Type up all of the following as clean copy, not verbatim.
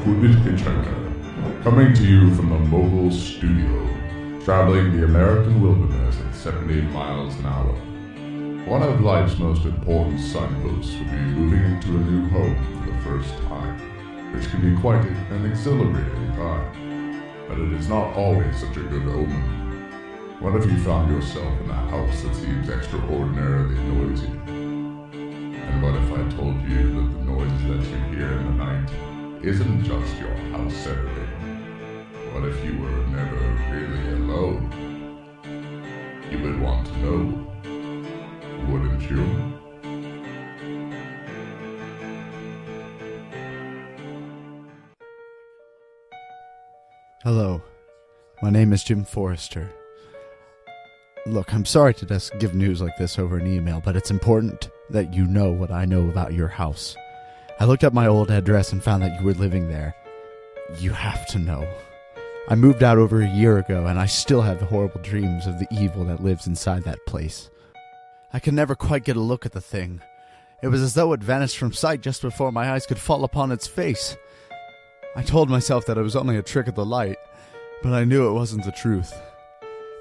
Hooded Hitchhiker, coming to you from the mobile studio, traveling the American wilderness at 78 miles an hour. One of life's most important signposts will be moving into a new home for the first time, which can be quite an exhilarating time, but it is not always such a good omen. What if you found yourself in a house that seems extraordinarily noisy? And what if I told you that the noises that you hear in the night isn't just your house settling? What if you were never really alone? You would want to know, wouldn't you? Hello, my name is Jim Forrester. Look, I'm sorry to just give news like this over an email, but it's important that you know what I know about your house. I looked up my old address and found that you were living there. You have to know. I moved out over a year ago, and I still have the horrible dreams of the evil that lives inside that place. I could never quite get a look at the thing. It was as though it vanished from sight just before my eyes could fall upon its face. I told myself that it was only a trick of the light, but I knew it wasn't the truth.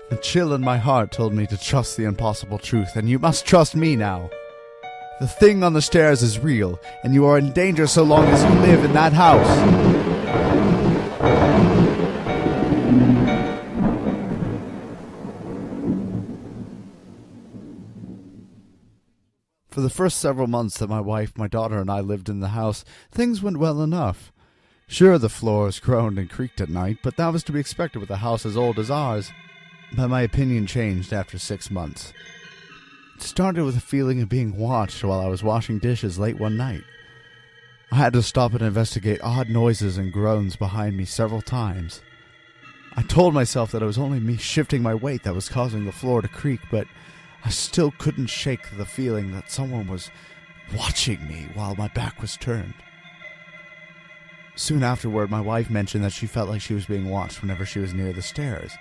The chill in my heart told me to trust the impossible truth, and you must trust me now. The thing on the stairs is real, and you are in danger so long as you live in that house. For the first several months that my wife, my daughter, and I lived in the house, things went well enough. Sure, the floors groaned and creaked at night, but that was to be expected with a house as old as ours. But my opinion changed after 6 months. It started with a feeling of being watched while I was washing dishes late one night. I had to stop and investigate odd noises and groans behind me several times. I told myself that it was only me shifting my weight that was causing the floor to creak, but I still couldn't shake the feeling that someone was watching me while my back was turned. Soon afterward, my wife mentioned that she felt like she was being watched whenever she was near the stairs.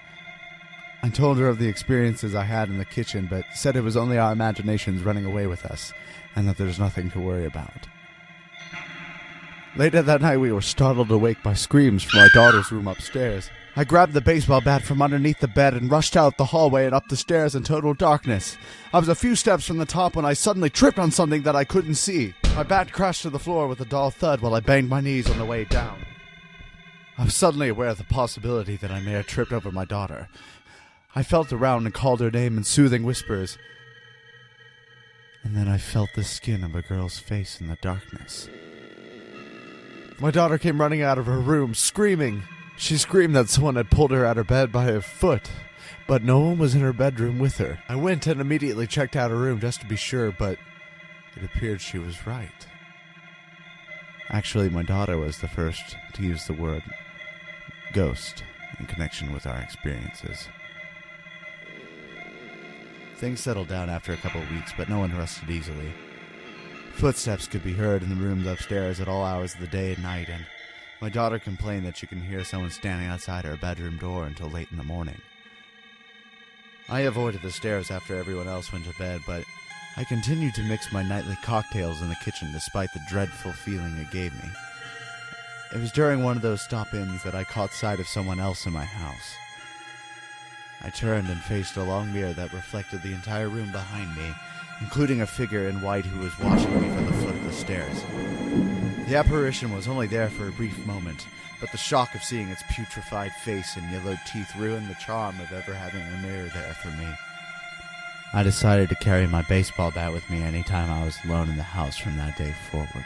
I told her of the experiences I had in the kitchen, but said it was only our imaginations running away with us, and that there's nothing to worry about. Later that night, we were startled awake by screams from my daughter's room upstairs. I grabbed the baseball bat from underneath the bed and rushed out the hallway and up the stairs in total darkness. I was a few steps from the top when I suddenly tripped on something that I couldn't see. My bat crashed to the floor with a dull thud while I banged my knees on the way down. I was suddenly aware of the possibility that I may have tripped over my daughter. I felt around and called her name in soothing whispers. And then I felt the skin of a girl's face in the darkness. My daughter came running out of her room, screaming. She screamed that someone had pulled her out of bed by her foot, but no one was in her bedroom with her. I went and immediately checked out her room just to be sure, but it appeared she was right. Actually, my daughter was the first to use the word ghost in connection with our experiences. Things settled down after a couple of weeks, but no one rested easily. Footsteps could be heard in the rooms upstairs at all hours of the day and night, and my daughter complained that she could hear someone standing outside her bedroom door until late in the morning. I avoided the stairs after everyone else went to bed, but I continued to mix my nightly cocktails in the kitchen despite the dreadful feeling it gave me. It was during one of those stop-ins that I caught sight of someone else in my house. I turned and faced a long mirror that reflected the entire room behind me, including a figure in white who was watching me from the foot of the stairs. The apparition was only there for a brief moment, but the shock of seeing its putrefied face and yellowed teeth ruined the charm of ever having a mirror there for me. I decided to carry my baseball bat with me anytime I was alone in the house from that day forward.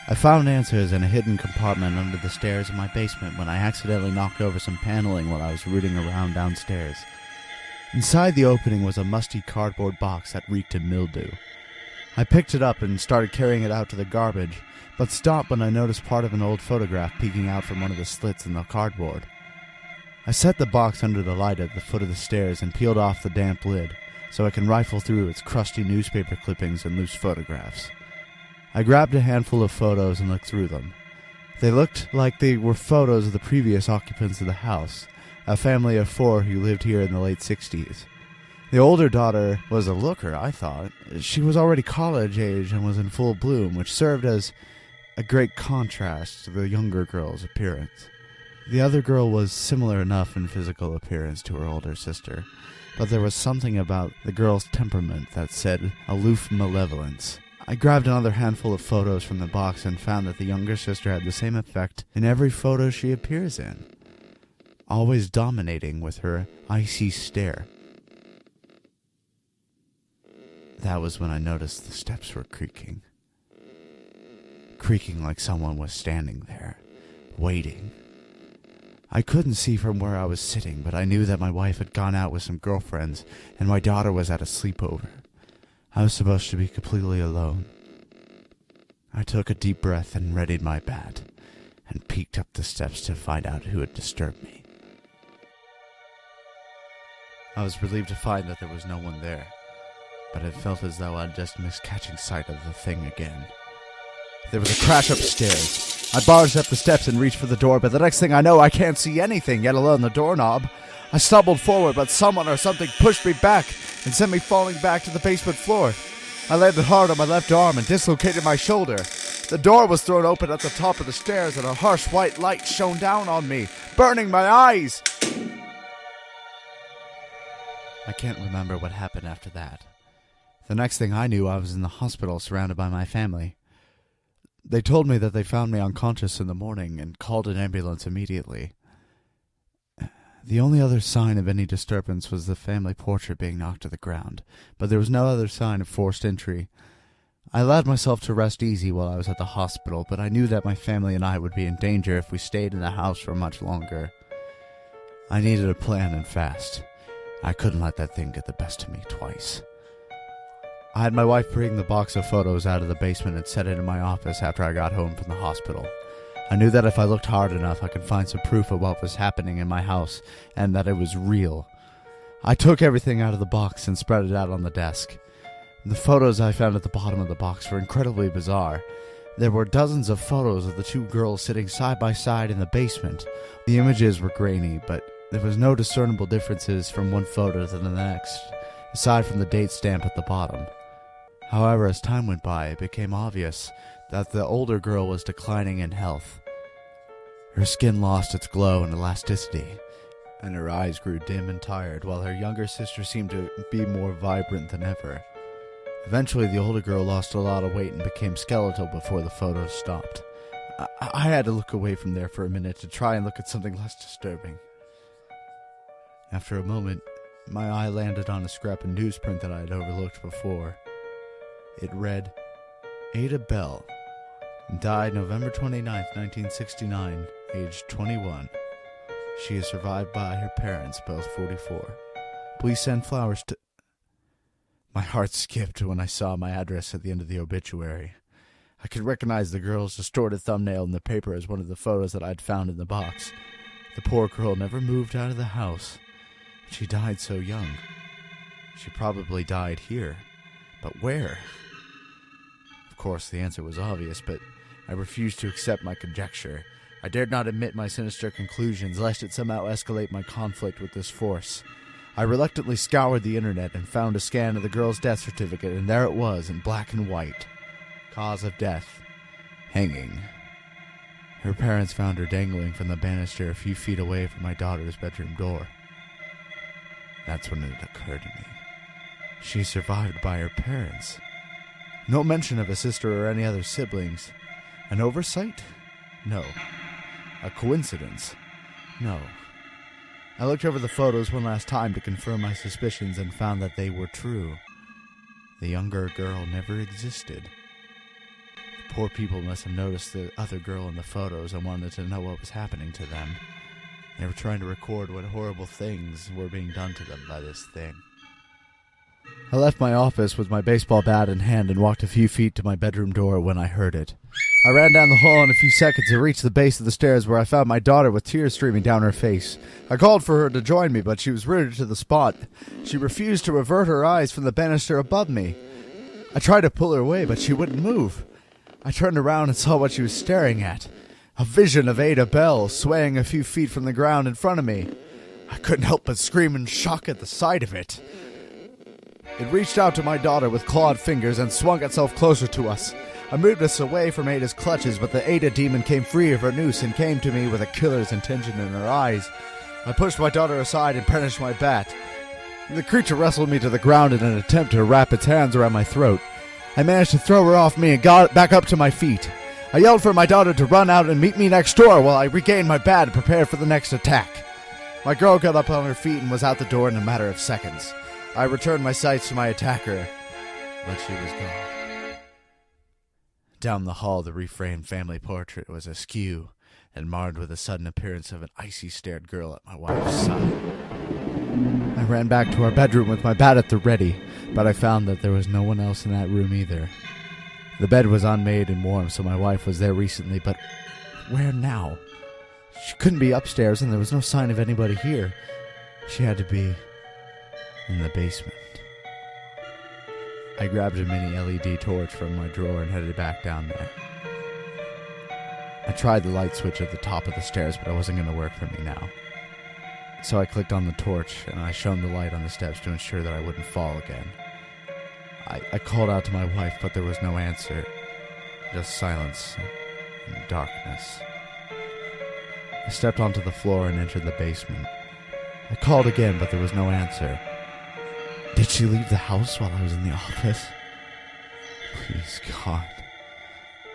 I found answers in a hidden compartment under the stairs in my basement when I accidentally knocked over some paneling while I was rooting around downstairs. Inside the opening was a musty cardboard box that reeked of mildew. I picked it up and started carrying it out to the garbage, but stopped when I noticed part of an old photograph peeking out from one of the slits in the cardboard. I set the box under the light at the foot of the stairs and peeled off the damp lid so I can rifle through its crusty newspaper clippings and loose photographs. I grabbed a handful of photos and looked through them. They looked like they were photos of the previous occupants of the house, a family of 4 who lived here in the late 60s. The older daughter was a looker, I thought. She was already college age and was in full bloom, which served as a great contrast to the younger girl's appearance. The other girl was similar enough in physical appearance to her older sister, but there was something about the girl's temperament that said aloof malevolence. I grabbed another handful of photos from the box and found that the younger sister had the same effect in every photo she appears in, always dominating with her icy stare. That was when I noticed the steps were creaking. Creaking like someone was standing there, waiting. I couldn't see from where I was sitting, but I knew that my wife had gone out with some girlfriends and my daughter was at a sleepover. I was supposed to be completely alone. I took a deep breath and readied my bat, and peeked up the steps to find out who had disturbed me. I was relieved to find that there was no one there, but it felt as though I'd just missed catching sight of the thing again. There was a crash upstairs. I barged up the steps and reached for the door, but the next thing I know, I can't see anything, yet alone the doorknob. I stumbled forward, but someone or something pushed me back and sent me falling back to the basement floor. I landed hard on my left arm and dislocated my shoulder. The door was thrown open at the top of the stairs, and a harsh white light shone down on me, burning my eyes. I can't remember what happened after that. The next thing I knew, I was in the hospital surrounded by my family. They told me that they found me unconscious in the morning and called an ambulance immediately. The only other sign of any disturbance was the family portrait being knocked to the ground, but there was no other sign of forced entry. I allowed myself to rest easy while I was at the hospital, but I knew that my family and I would be in danger if we stayed in the house for much longer. I needed a plan and fast. I couldn't let that thing get the best of me twice. I had my wife bring the box of photos out of the basement and set it in my office after I got home from the hospital. I knew that if I looked hard enough, I could find some proof of what was happening in my house, and that it was real. I took everything out of the box and spread it out on the desk. The photos I found at the bottom of the box were incredibly bizarre. There were dozens of photos of the two girls sitting side by side in the basement. The images were grainy, but there was no discernible differences from one photo to the next, aside from the date stamp at the bottom. However, as time went by, it became obvious that the older girl was declining in health. Her skin lost its glow and elasticity, and her eyes grew dim and tired, while her younger sister seemed to be more vibrant than ever. Eventually, the older girl lost a lot of weight and became skeletal before the photos stopped. I had to look away from there for a minute to try and look at something less disturbing. After a moment, my eye landed on a scrap of newsprint that I had overlooked before. It read, Ada Bell, died November 29th, 1969, aged 21. She is survived by her parents, both 44. Please send flowers to... My heart skipped when I saw my address at the end of the obituary. I could recognize the girl's distorted thumbnail in the paper as one of the photos that I'd found in the box. The poor girl never moved out of the house. She died so young. She probably died here. But where? Of course, the answer was obvious, but I refused to accept my conjecture. I dared not admit my sinister conclusions, lest it somehow escalate my conflict with this force. I reluctantly scoured the internet and found a scan of the girl's death certificate, and there it was in black and white. Cause of death: hanging. Her parents found her dangling from the banister a few feet away from my daughter's bedroom door. That's when it occurred to me. She survived by her parents. No mention of a sister or any other siblings. An oversight? No. A coincidence? No. I looked over the photos one last time to confirm my suspicions and found that they were true. The younger girl never existed. The poor people must have noticed the other girl in the photos and wanted to know what was happening to them. They were trying to record what horrible things were being done to them by this thing. I left my office with my baseball bat in hand and walked a few feet to my bedroom door when I heard it. I ran down the hall in a few seconds and reached the base of the stairs, where I found my daughter with tears streaming down her face. I called for her to join me, but she was rooted to the spot. She refused to avert her eyes from the banister above me. I tried to pull her away, but she wouldn't move. I turned around and saw what she was staring at. A vision of Ada Bell swaying a few feet from the ground in front of me. I couldn't help but scream in shock at the sight of it. It reached out to my daughter with clawed fingers and swung itself closer to us. I moved us away from Ada's clutches, but the Ada demon came free of her noose and came to me with a killer's intention in her eyes. I pushed my daughter aside and brandished my bat. The creature wrestled me to the ground in an attempt to wrap its hands around my throat. I managed to throw her off me and got back up to my feet. I yelled for my daughter to run out and meet me next door while I regained my bat and prepared for the next attack. My girl got up on her feet and was out the door in a matter of seconds. I returned my sights to my attacker, but she was gone. Down the hall, the reframed family portrait was askew and marred with the sudden appearance of an icy-stared girl at my wife's side. I ran back to our bedroom with my bat at the ready, but I found that there was no one else in that room either. The bed was unmade and warm, so my wife was there recently, but where now? She couldn't be upstairs, and there was no sign of anybody here. She had to be in the basement. I grabbed a mini LED torch from my drawer and headed back down there. I tried the light switch at the top of the stairs, but it wasn't going to work for me now. So I clicked on the torch, and I shone the light on the steps to ensure that I wouldn't fall again. I called out to my wife, but there was no answer. Just silence and darkness. I stepped onto the floor and entered the basement. I called again, but there was no answer. Did she leave the house while I was in the office? Please, God.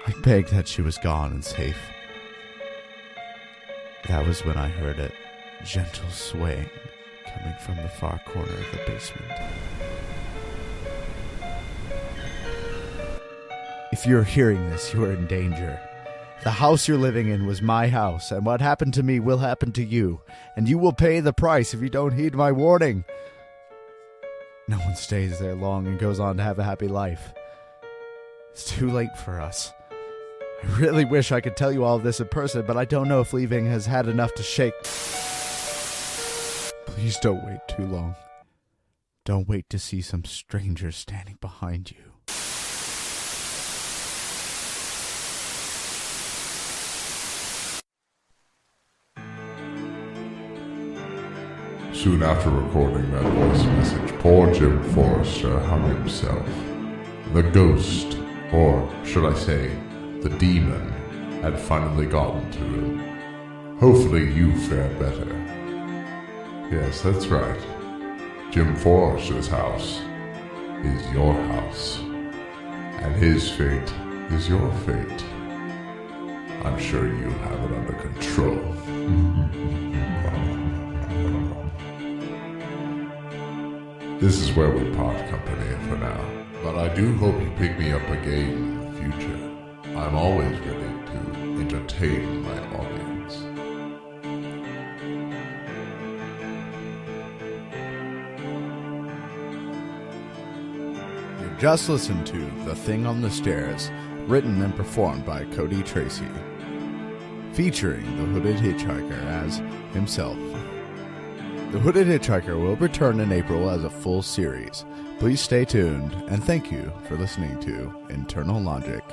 I begged that she was gone and safe. That was when I heard a gentle swaying coming from the far corner of the basement. If you're hearing this, you are in danger. The house you're living in was my house, and what happened to me will happen to you, and you will pay the price if you don't heed my warning. No one stays there long and goes on to have a happy life. It's too late for us. I really wish I could tell you all of this in person, but I don't know if leaving has had enough to shake. Please don't wait too long. Don't wait to see some stranger standing behind you. Soon after recording that voice message, poor Jim Forrester hung himself. The ghost, or should I say, the demon, had finally gotten to him. Hopefully you fare better. Yes, that's right. Jim Forrester's house is your house, and his fate is your fate. I'm sure you have it under control. This is where we part company for now, but I do hope you pick me up again in the future. I'm always ready to entertain my audience. You just listened to The Thing on the Stairs, written and performed by Cody Tracy, featuring the Hooded Hitchhiker as himself. The Hooded Hitchhiker will return in April as a full series. Please stay tuned, and thank you for listening to Internal Logic.